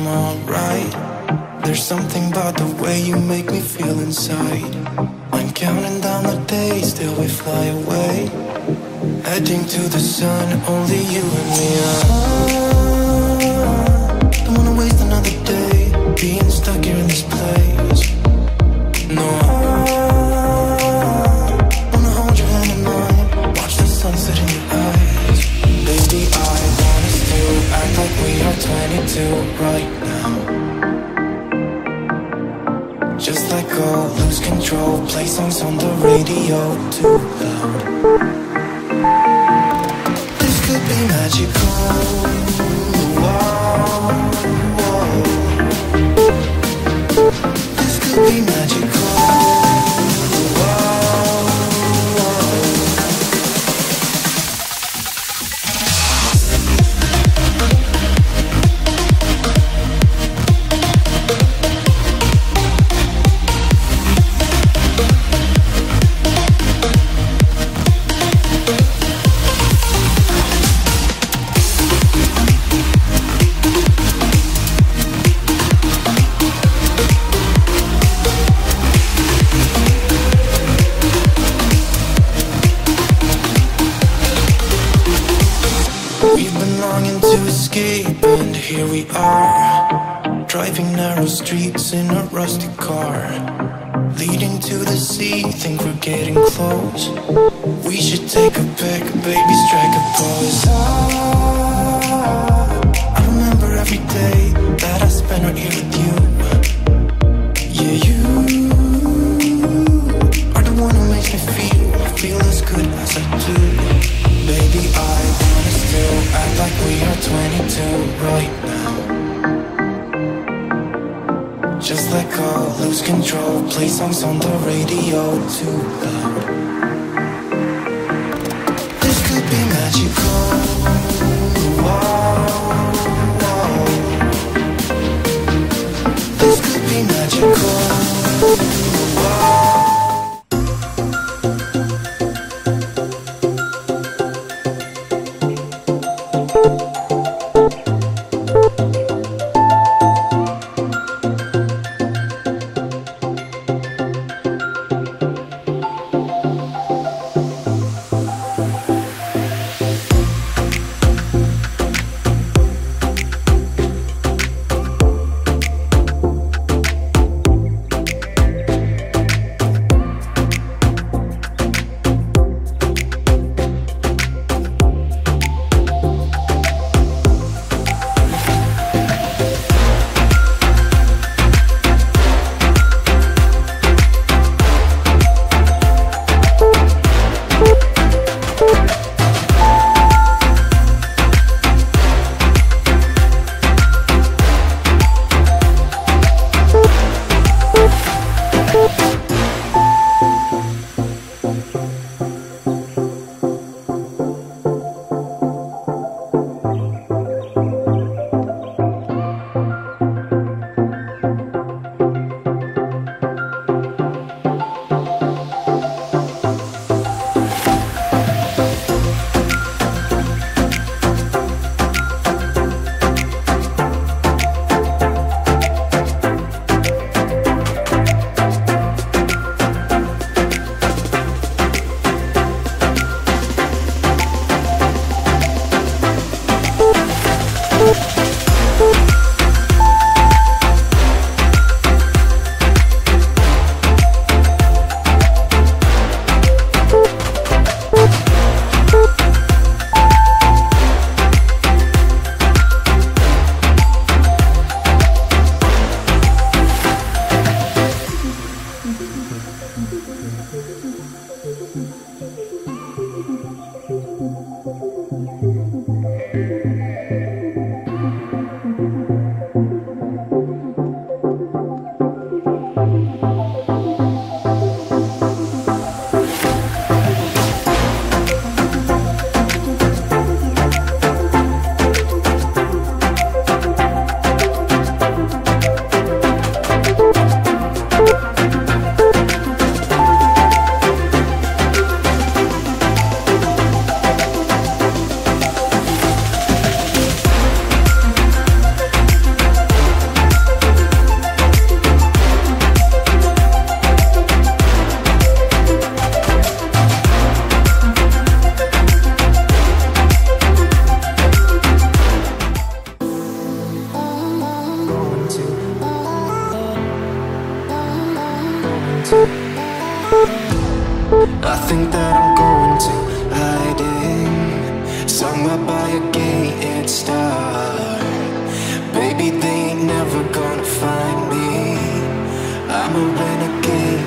I'm alright. There's something about the way you make me feel inside. I'm counting down the days till we fly away, heading to the sun, only you and me. Don't wanna waste another day being stuck here in this place. No, wanna hold your hand in mine, watch the sunset in your eyes. Baby, I want us to act like we are 22 right now. Just let go, lose control, play songs on the radio too loud. This could be magical. Whoa, whoa. This could be magical. And here we are, driving narrow streets in a rusty car, leading to the sea, think we're getting close. We should take a pic, baby, strike a pose. I remember every day that I spent right here with you. Yeah, you are the one who makes me feel as good as I do. Baby, I want us to act like we are 22 right now. Just let go, lose control, play songs on the radio too loud. This could be magical. Whoa, whoa. This could be magical. Whoa. I think that I'm going to hiding, somewhere by a gated star. Baby, they ain't never gonna find me. I'm a renegade.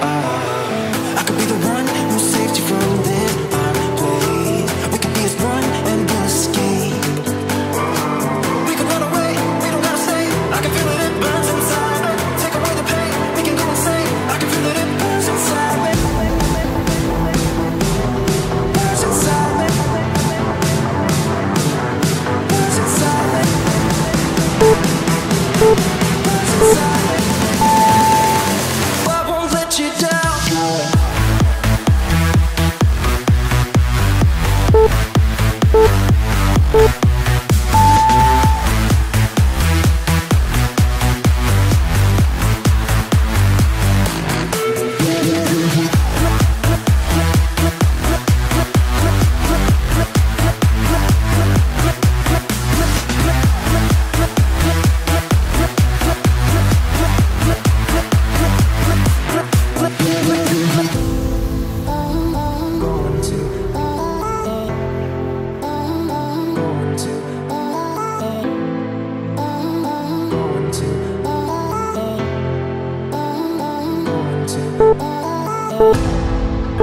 I could be the one who saved you from this place. We could be as one and we'll escape. We can run away, we don't gotta stay. I can feel it, it burns inside me. Take away the pain, we can go insane. I can feel it, it burns inside me. Burns inside me. Burns inside me. Burns inside me. I won't let you down.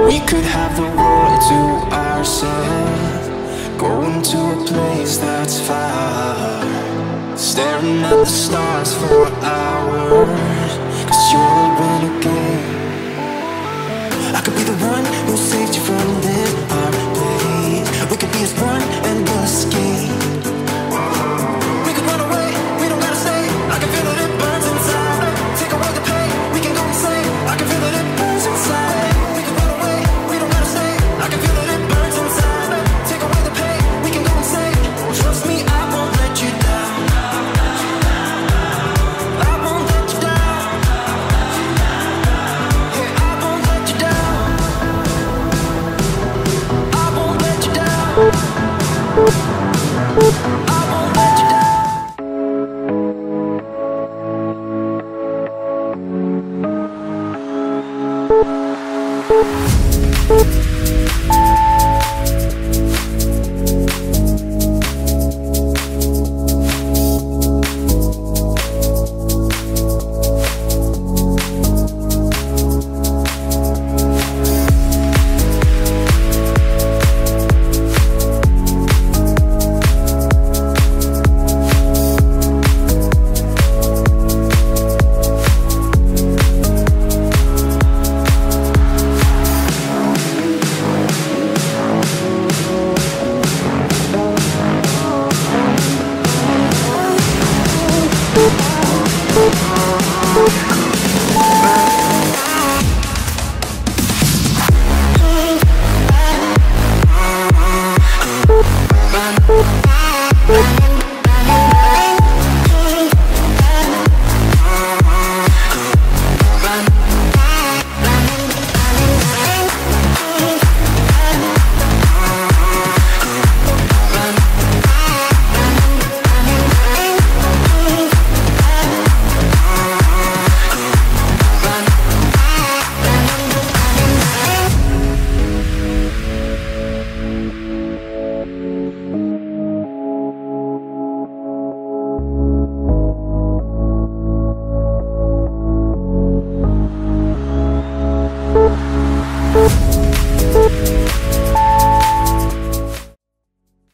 We could have the world to ourselves, going to a place that's far, staring at the stars for hours, 'cause you're a renegade. I could be the one who saved you from